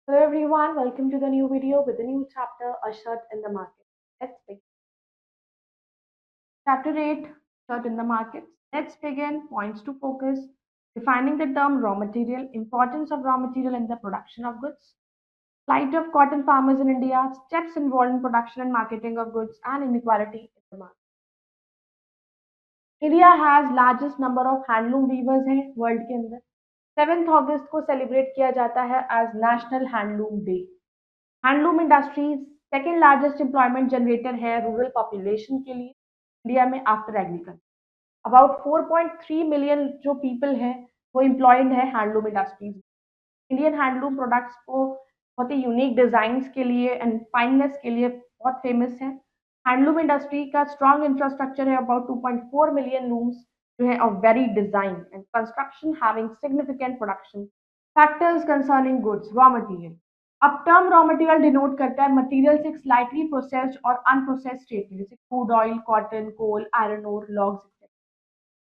Hello everyone, welcome to the new video with a new chapter, A Shirt in the Market. Let's begin. Chapter 8, Shirt in the Market. Let's begin. Points to focus. Defining the term raw material, importance of raw material in the production of goods, plight of cotton farmers in India, steps involved in production and marketing of goods, and inequality in the market. India has largest number of handloom weavers हैं world के अंदर 7 अगस्त को celebrate किया जाता है as national handloom day handloom industries second largest employment generator है rural population के लिए इंडिया में आफ्टर एग्रीकल्चर अबाउट 4.3 मिलियन जो पीपल हैं वो एम्प्लॉयड है handloom industries Indian handloom products को बहुत ही यूनिक डिजाइन के लिए एंड फाइननेस के लिए बहुत फेमस है हैंडलूम इंडस्ट्री का स्ट्रॉन्ग इंफ्रास्ट्रक्चर है अबाउट 2.4 मिलियन लूम्स जो है of very design and construction having significant production factors concerning goods raw material अब टर्म रॉ मटेरियल डिनोट करता है मटेरियल से स्लाइटली प्रोसेस्ड और अनप्रोसेस्ड स्टेट में जैसे crude oil cotton coal iron ore logs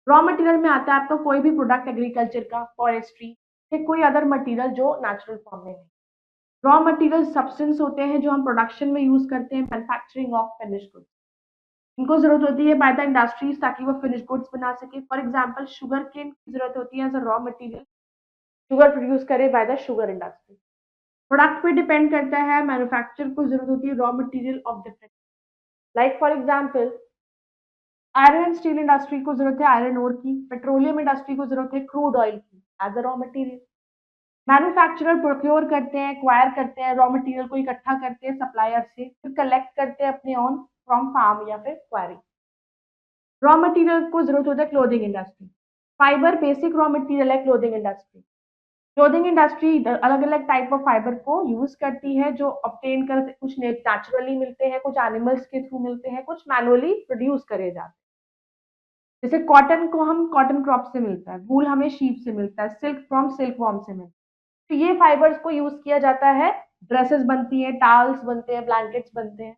raw material में आता है आपका कोई भी प्रोडक्ट एग्रीकल्चर का फॉरेस्ट्री या कोई अदर मटेरियल जो नेचुरल फॉर्म में नहीं रॉ मटेरियल सब्सटेंस होते हैं जो हम प्रोडक्शन में यूज करते हैं मैन्युफैक्चरिंग ऑफ फिनिश गुड्स इनको जरूरत होती है बाय द इंडस्ट्रीज ताकि वो फिनिश गुड्स बना सके फॉर एग्जांपल शुगर केन की जरूरत होती है as a raw material sugar produce करे by the sugar industry product पे डिपेंड करता है मैन्युफैक्चर को जरूरत होती है raw material of different like for example iron and steel industry को जरूरत है आयरन ओर की पेट्रोलियम इंडस्ट्री को जरूरत है क्रूड ऑयल की as a raw material manufacturer procure करते हैं एक्वायर करते हैं रॉ मटेरियल को इकट्ठा करते हैं सप्लायर से फिर कलेक्ट करते हैं अपने ऑन फ्रॉम फार्म या फिर क्वारी रॉ मटेरियल को जरूरत होता है clothing industry fibre basic raw material है क्लोथिंग इंडस्ट्री अलग अलग टाइप ऑफ फाइबर को यूज करती है जो ऑब्टेन कर कुछ नेचुरली मिलते हैं कुछ एनिमल्स के थ्रू मिलते हैं कुछ मैनुअली प्रोड्यूस करे जाते हैं जैसे कॉटन को हम कॉटन क्रॉप से मिलता है वूल हमें शीप से मिलता है सिल्क फ्रॉम सिल्क वॉर्म से मिलता है तो ये फाइबर्स को यूज किया जाता है ड्रेसेस बनती है टावल्स बनते हैं ब्लैंकेट्स बनते हैं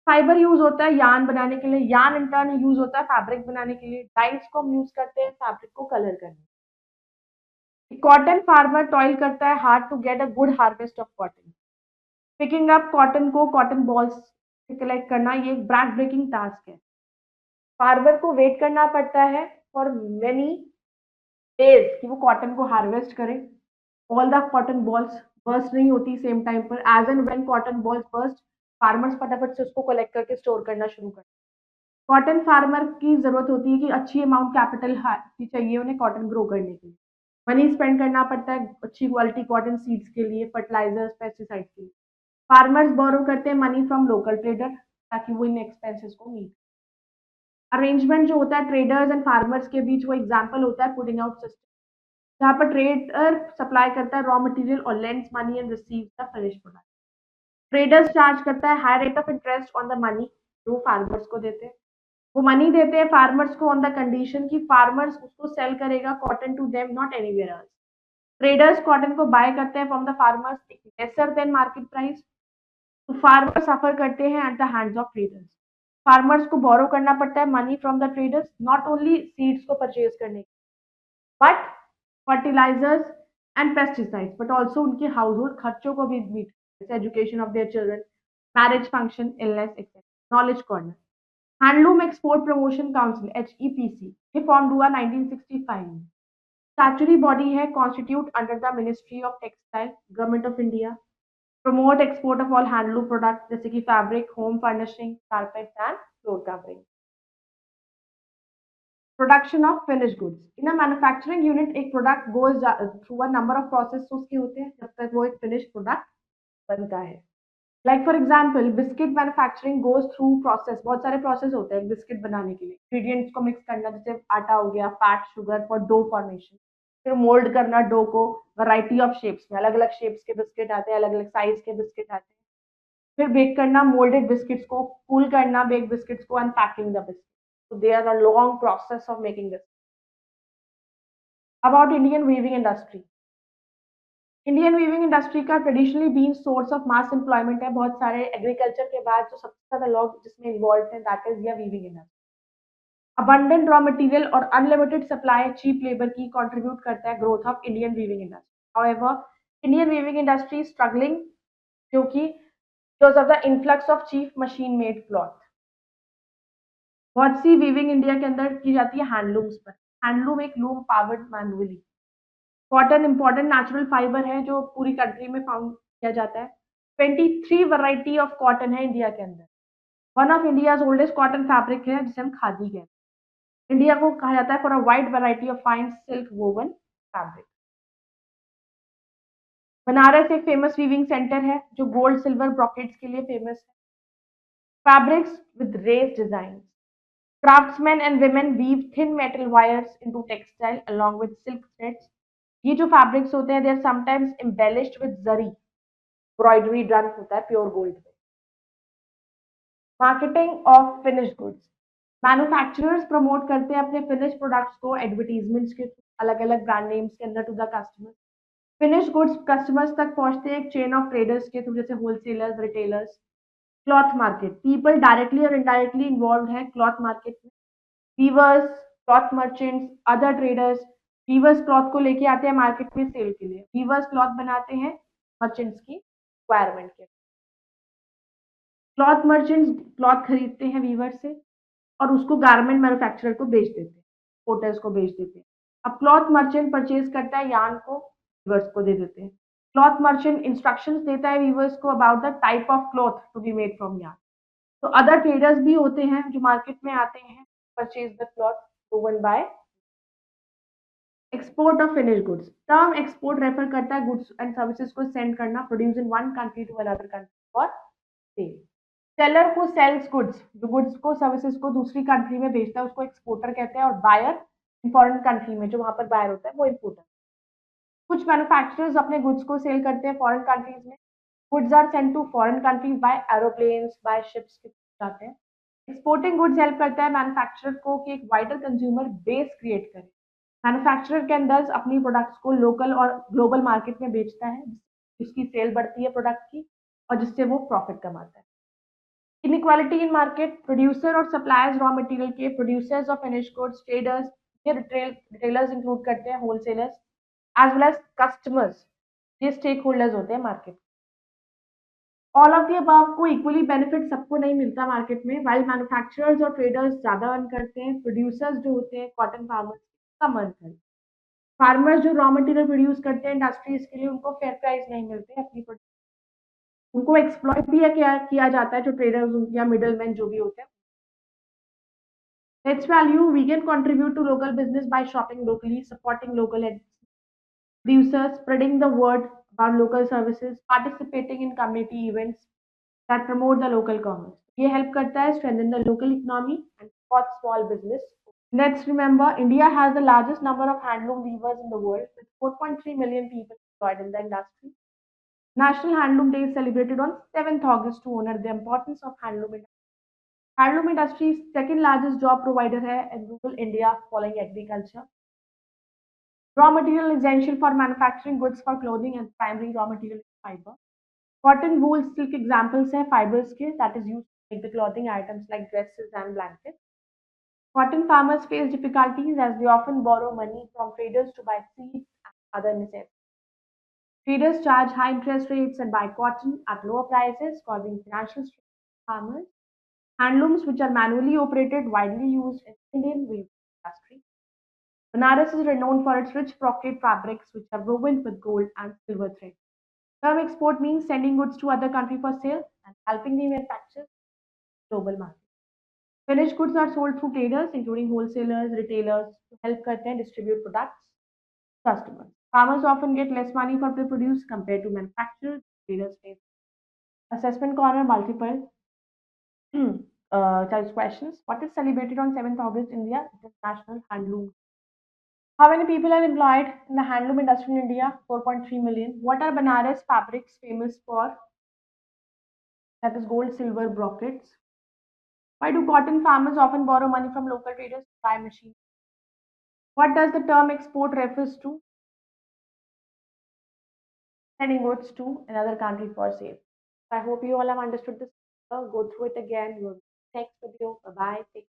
फाइबर यूज होता है यान बनाने के लिए यान इन टर्न यूज होता है फैब्रिक बनाने के लिए डाइस को हम यूज करते हैं फैब्रिक को कलर करने कॉटन फार्मर टॉयल करता है hard to get a good harvest of cotton picking up cotton को कॉटन बॉल्स से कलेक्ट करना ये एक बैक ब्रेकिंग टास्क है फार्मर को वेट करना पड़ता है फॉर मेनी डेज कि वो कॉटन को हार्वेस्ट करे all the cotton balls burst नहीं होती सेम टाइम पर as and when cotton balls burst farmers फटाफट से उसको कलेक्ट करके स्टोर करना शुरू करते कॉटन फार्मर की जरूरत होती है कि अच्छी अमाउंट कैपिटल की चाहिए उन्हें कॉटन ग्रो करने के लिए मनी स्पेंड करना पड़ता है अच्छी क्वालिटी कॉटन सीड्स के लिए फर्टिलाइजर्स पेस्टिसाइड्स के लिए फार्मर्स बोरो करते हैं मनी फ्रॉम लोकल ट्रेडर ताकि वो इन एक्सपेंसेस को मीट अरेंजमेंट जो होता है ट्रेडर्स एंड फार्मर्स के बीच वो एग्जाम्पल होता है पुटिंग आउट सिस्टम जहाँ पर ट्रेडर सप्लाई करता है रॉ मटेरियल और lends money and receive the finish product traders charge करता है high rate of interest on the money जो फार्मर्स को देते हैं वो मनी देते हैं फार्मर्स को ऑन द कंडीशन कि फार्मर्स उसको सेल करेगा cotton to them not anywhere else traders cotton को बाय करते हैं from the farmers lesser than market price तो फार्मर सफर करते हैं at the hands of traders farmers को बोरो करना पड़ता है money from the traders not only seeds को परचेज करने but fertilisers and pesticides but also उनके हाउस होल्ड खर्चों को भी मीट जैसे education of their children marriage function illness etcetera knowledge corner handloom export promotion council HEPC ये form हुआ 1965 में स्टैट्यूटरी बॉडी है constitute under the ministry of textile government of India promote export of all handloom products जैसे कि fabric home furnishing carpets and floor covering production of finish goods in a manufacturing unit एक product goes through a number of process उसके होते हैं जब तक वो एक फिनिश प्रोडक्ट बनता है like for example biscuit manufacturing goes through process बहुत सारे प्रोसेस होते हैं बिस्किट बनाने के लिए इंग्रीडियंट्स को मिक्स करना जैसे आटा हो गया fat sugar for dough formation फिर मोल्ड करना डो को वैरायटी ऑफ शेप्स में अलग अलग शेप्स के बिस्किट आते हैं अलग अलग साइज के बिस्किट आते हैं फिर बेक करना मोल्डेड बिस्किट्स को कूल करना बेक बिस्किट्स को unpacking the biscuit so they are a long process of making this about Indian weaving industry Indian weaving industry का traditionally been source of mass employment है बहुत सारे agriculture के बाद जो सबसे ज्यादा लोग जिसमें इन्वॉल्व हैं दैट इज या weaving industry abundant raw material और अनलिमिटेड सप्लाई चीप लेबर की कंट्रीब्यूट करता है growth of Indian weaving industry however Indian weaving industry struggling क्योंकि because of the influx of cheap machine made cloth. बहुत सी weaving India के अंदर की जाती है हैंडलूम्स पर। हैंडलूम एक loom powered manually. Cotton important natural fibre है जो पूरी कंट्री में फाउंड किया जाता है। 23 वैरायटी ऑफ कॉटन है इंडिया के अंदर। One of India's oldest cotton fabric है जिसे हम खादी कहते हैं। इंडिया को कहा जाता है for a wide variety of fine silk woven fabric. Banaras एक फेमस वीविंग सेंटर है जो गोल्ड सिल्वर ब्रॉकेट्स के लिए फेमस है। Fabrics with race design. Craftsmen and women weave thin metal wires into textile along with silk threads. ये जो fabrics होते हैं they are sometimes embellished with zari, embroidery done होता है प्योर गोल्ड पे। Marketing of finished goods. Manufacturers promote करते हैं अपने फिनिश प्रोडक्ट्स को एडवर्टीजमेंट्स के अलग अलग ब्रांड नेम्स के अंदर to the customer. Finish goods customers तक पहुंचते हैं एक चेन ऑफ ट्रेडर्स के थ्रू जैसे wholesalers retailers. Cloth market. People directly और इनडायरेक्टली इन्वॉल्व है क्लॉथ मार्केट में। Weavers, cloth merchants, other traders. Weavers cloth को लेके आते हैं मार्केट में सेल के लिए। वीवर्स क्लॉथ बनाते हैं मर्चेंट्स की रिक्वायरमेंट के। क्लॉथ मर्चेंट्स क्लॉथ खरीदते हैं वीवर से और उसको गारमेंट मैन्युफैक्चरर को बेच देते हैं, पोर्टर्स को बेच देते हैं। अब क्लॉथ मर्चेंट परचेज करता है यार्न को, वीवर्स को दे देते हैं। क्लॉथ मर्चेंट इंस्ट्रक्शंस देता है वीवर्स को about the type of cloth to be made from yarn. तो अदर ट्रेडर्स भी होते हैं जो मार्केट में आते हैं purchase the cloth woven by. Export of finish goods. Term export refer करता है गुड्स एंड सर्विसेज को सेंड करना produce in one country to another country for sale. Seller who sells goods, जो गुड्स को services को दूसरी country में बेचता है उसको एक्सपोर्टर कहते हैं। और बायर इन फॉरेन कंट्री में जो वहां पर बायर होता है वो इम्पोर्टर। कुछ मैन्युफैक्चरर्स अपने गुड्स को सेल करते हैं फॉरेन कंट्रीज में। Goods are sent to foreign countries by aeroplanes, by ships के जाते हैं। एक्सपोर्टिंग गुड्स हेल्प करता है मैन्युफैक्चरर को कि एक वाइडर कंज्यूमर बेस क्रिएट करे। मैन्युफैक्चरर के अंदर अपनी प्रोडक्ट्स को लोकल और ग्लोबल मार्केट में बेचता है जिसकी सेल बढ़ती है प्रोडक्ट की और जिससे वो प्रॉफिट कमाता है। Inequality in market. प्रोड्यूसर और सप्लायर्स रॉ मटेरियल के, producers of finish goods, traders, ये रिटेलर्स इंक्लूड करते हैं, wholesalers as well as customers, ये स्टेक होल्डर्स होते हैं market. All of the above को इक्वली बेनिफिट सबको नहीं मिलता मार्केट में। वाइल मैन्युफैक्चरर्स और ट्रेडर्स ज्यादा अर्न करते हैं, प्रोड्यूसर्स जो होते हैं कॉटन फार्मर्स कम अर्न करते हैं। फार्मर्स जो रॉ मटेरियल प्रोड्यूस करते हैं इंडस्ट्रीज के लिए उनको फेयर प्राइस नहीं मिलते अपनी प्रोडक्ट, उनको एक्सप्लॉइट भी किया जाता है जो ट्रेडर्स या मिडल मैन जो भी होते हैं। Next value, we can contribute to local business by shopping locally, supporting local producers, spreading the word about local services, participating in community events that promote the local commerce. ये help करता है strengthen the local economy and support small business. Let's remember, India has the largest number of handloom weavers in the world with 4.3 million people employed in the industry. National Handloom Day is celebrated on 7th August to honor the importance of handloom industry. Handloom industry second largest job provider है in rural India following agriculture. Raw material essential for manufacturing goods for clothing and primary raw material fibre. Cotton wool silk examples हैं fibres के that is used to make the clothing items like dresses and blankets. Cotton farmers face difficulties as they often borrow money from traders to buy seeds and other necessities. Traders charge high interest rates and buy cotton at lower prices, causing financial strain on farmers. Handlooms, which are manually operated, widely used in Indian weaving industry. Banaras is renowned for its rich brocade fabrics, which are woven with gold and silver thread. Term export means sending goods to other country for sale and helping the manufacturers global market. Finished goods are sold through traders, including wholesalers, retailers, to help करते हैं distribute products to customers. Farmers often get less money for their produce compared to manufacturers. Traders face assessment corner multiple choice questions. What is celebrated on 7th August India? International Handloom. How many people are employed in the handloom industry in India? 4.3 million. What are Banaras fabrics famous for? That is gold, silver, brocades. Why do cotton farmers often borrow money from local traders to buy machines? What does the term export refers to? Sending goods to another country for sale. I hope you all have understood this. Go through it again. Next video. Bye bye. Take